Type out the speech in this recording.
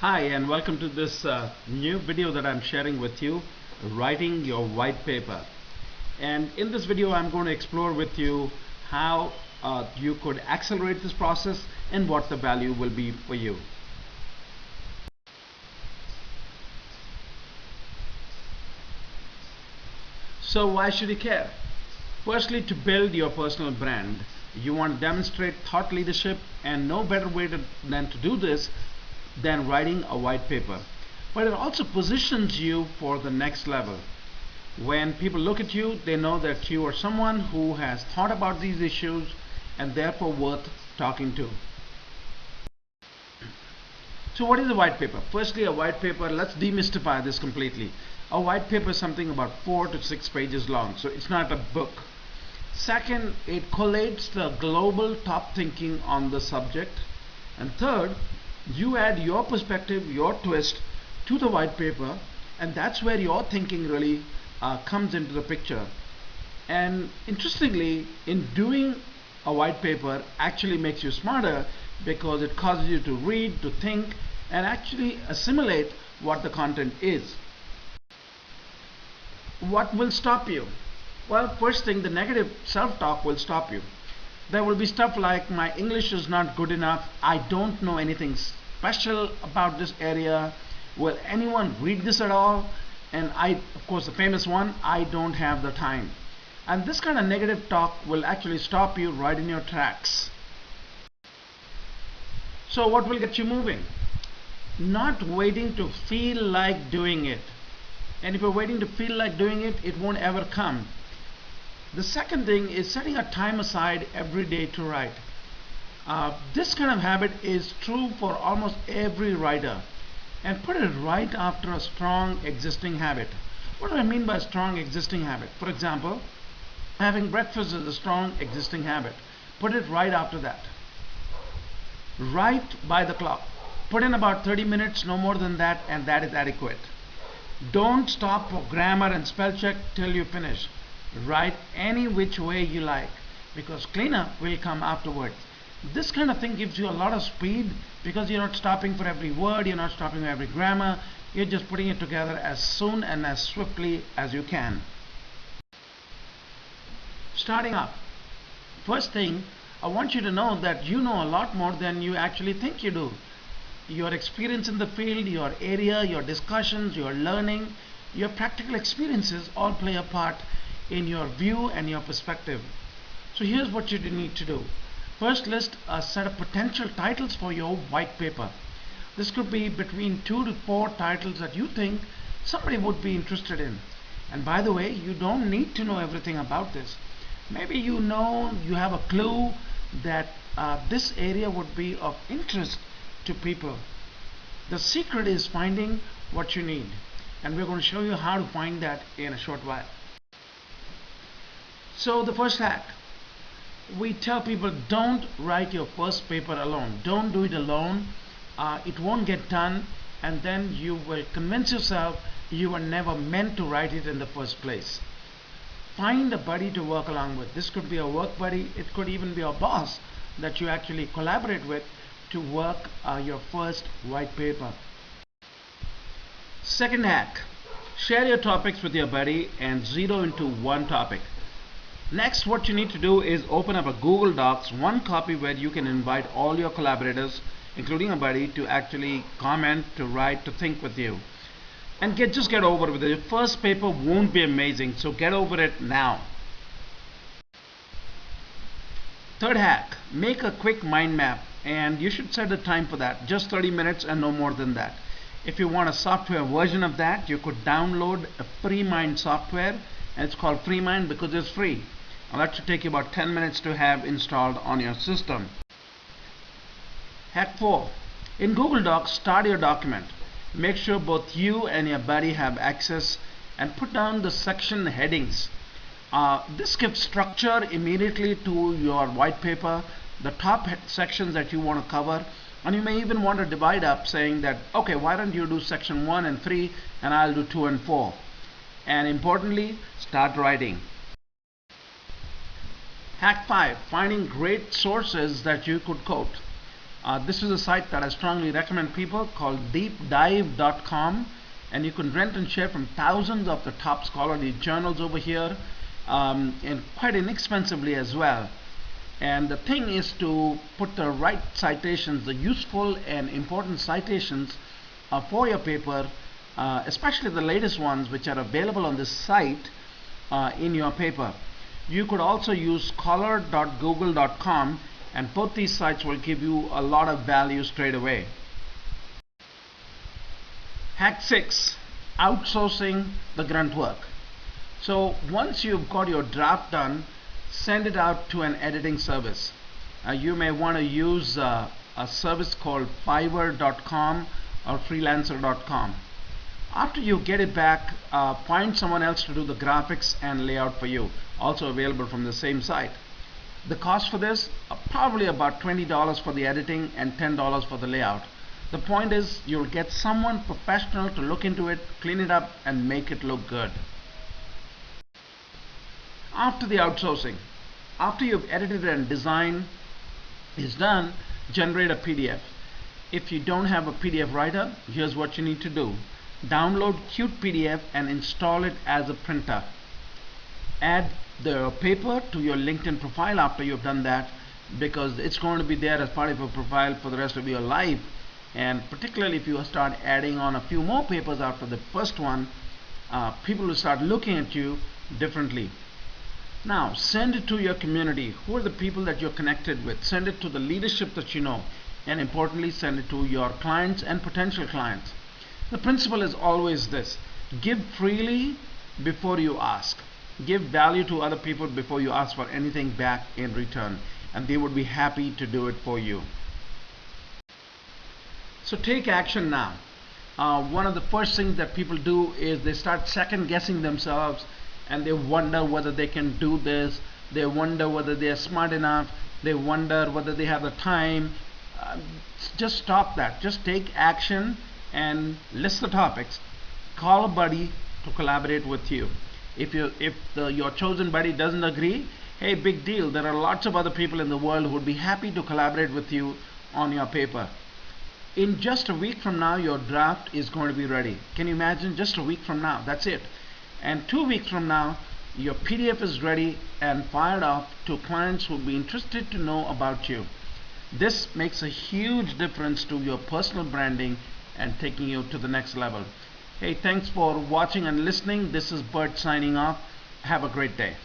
Hi, and welcome to this new video that I'm sharing with you, writing your white paper. And in this video I'm going to explore with you how you could accelerate this process and what the value will be for you. So why should you care? Firstly, to build your personal brand, you want to demonstrate thought leadership, and no better way than to do this than writing a white paper. But it also positions you for the next level. When people look at you, they know that you are someone who has thought about these issues and therefore worth talking to. So what is a white paper? Firstly, a white paper, let's demystify this completely. A white paper is something about 4 to 6 pages long, so it's not a book. Second, it collates the global top thinking on the subject. And third, you add your perspective, your twist to the white paper, and that's where your thinking really comes into the picture. And interestingly, in doing a white paper actually makes you smarter, because it causes you to read, to think, and actually assimilate what the content is. What will stop you? Well, first thing, the negative self-talk will stop you. There will be stuff like, my English is not good enough, I don't know anything special about this area, will anyone read this at all? And of course the famous one, I don't have the time. And this kind of negative talk will actually stop you right in your tracks. So what will get you moving? Not waiting to feel like doing it. And if you're waiting to feel like doing it, it won't ever come. The second thing is setting a time aside every day to write. This kind of habit is true for almost every writer. And put it right after a strong existing habit. What do I mean by a strong existing habit? For example, having breakfast is a strong existing habit. Put it right after that. Write by the clock. Put in about 30 minutes, no more than that, and that is adequate. Don't stop for grammar and spell check till you finish. Write any which way you like, because cleanup will come afterwards. This kind of thing gives you a lot of speed, because you're not stopping for every word, you're not stopping for every grammar, you're just putting it together as soon and as swiftly as you can. Starting up. First thing, I want you to know that you know a lot more than you actually think you do. Your experience in the field, your area, your discussions, your learning, your practical experiences all play a part in your view and your perspective. So here's what you need to do. First, list a set of potential titles for your white paper. This could be between 2 to 4 titles that you think somebody would be interested in. And by the way, you don't need to know everything about this. Maybe you have a clue that this area would be of interest to people. The secret is finding what you need, and we're going to show you how to find that in a short while. So the first hack, we tell people, don't write your first paper alone. Don't do it alone. It won't get done, and then you will convince yourself you were never meant to write it in the first place. Find a buddy to work along with. This could be a work buddy, it could even be a boss that you actually collaborate with to work your first white paper. Second hack, share your topics with your buddy and zero into one topic. Next, what you need to do is open up a Google Docs, one copy, where you can invite all your collaborators, including a buddy, to actually comment, to write, to think with you. And just get over with it. Your first paper won't be amazing, so get over it now. Third hack, make a quick mind map, and you should set a time for that, just 30 minutes and no more than that. If you want a software version of that, you could download a FreeMind software, and it's called FreeMind because it's free. Now that should take you about 10 minutes to have installed on your system. Hack 4, in Google Docs, start your document. Make sure both you and your buddy have access, and put down the section headings. This gives structure immediately to your white paper, the top sections that you want to cover, and you may even want to divide up, saying that, okay, why don't you do section 1 and 3 and I'll do 2 and 4. And importantly, start writing. Hack 5, finding great sources that you could quote. This is a site that I strongly recommend people, called deepdive.com, and you can rent and share from thousands of the top scholarly journals over here, and quite inexpensively as well. And the thing is to put the right citations, the useful and important citations for your paper, especially the latest ones which are available on this site in your paper. You could also use scholar.google.com, and both these sites will give you a lot of value straight away. Hack 6. Outsourcing the grunt work. So once you've got your draft done, send it out to an editing service. You may want to use a service called fiverr.com or freelancer.com. After you get it back, find someone else to do the graphics and layout for you, also available from the same site. The cost for this, probably about $20 for the editing and $10 for the layout. The point is, you'll get someone professional to look into it, clean it up, and make it look good. After the outsourcing, after you've edited and design is done, generate a PDF. If you don't have a PDF writer, here's what you need to do. Download Qt PDF and install it as a printer. Add the paper to your LinkedIn profile after you've done that, because it's going to be there as part of your profile for the rest of your life. And particularly if you start adding on a few more papers after the first one, people will start looking at you differently. Now send it to your community. Who are the people that you're connected with? Send it to the leadership that you know, and importantly, send it to your clients and potential clients. The principle is always this: give freely before you ask. Give value to other people before you ask for anything back in return, and they would be happy to do it for you. So take action now. One of the first things that people do is they start second guessing themselves, and they wonder whether they can do this, they wonder whether they are smart enough, they wonder whether they have the time. Just stop that. Just take action and list the topics. Call a buddy to collaborate with you. If your chosen buddy doesn't agree, hey, big deal. There are lots of other people in the world who would be happy to collaborate with you on your paper. In just a week from now, your draft is going to be ready. Can you imagine? Just a week from now, that's it. And 2 weeks from now, your PDF is ready and fired off to clients who will be interested to know about you. This makes a huge difference to your personal branding and taking you to the next level. Hey, thanks for watching and listening. This is Bert signing off. Have a great day.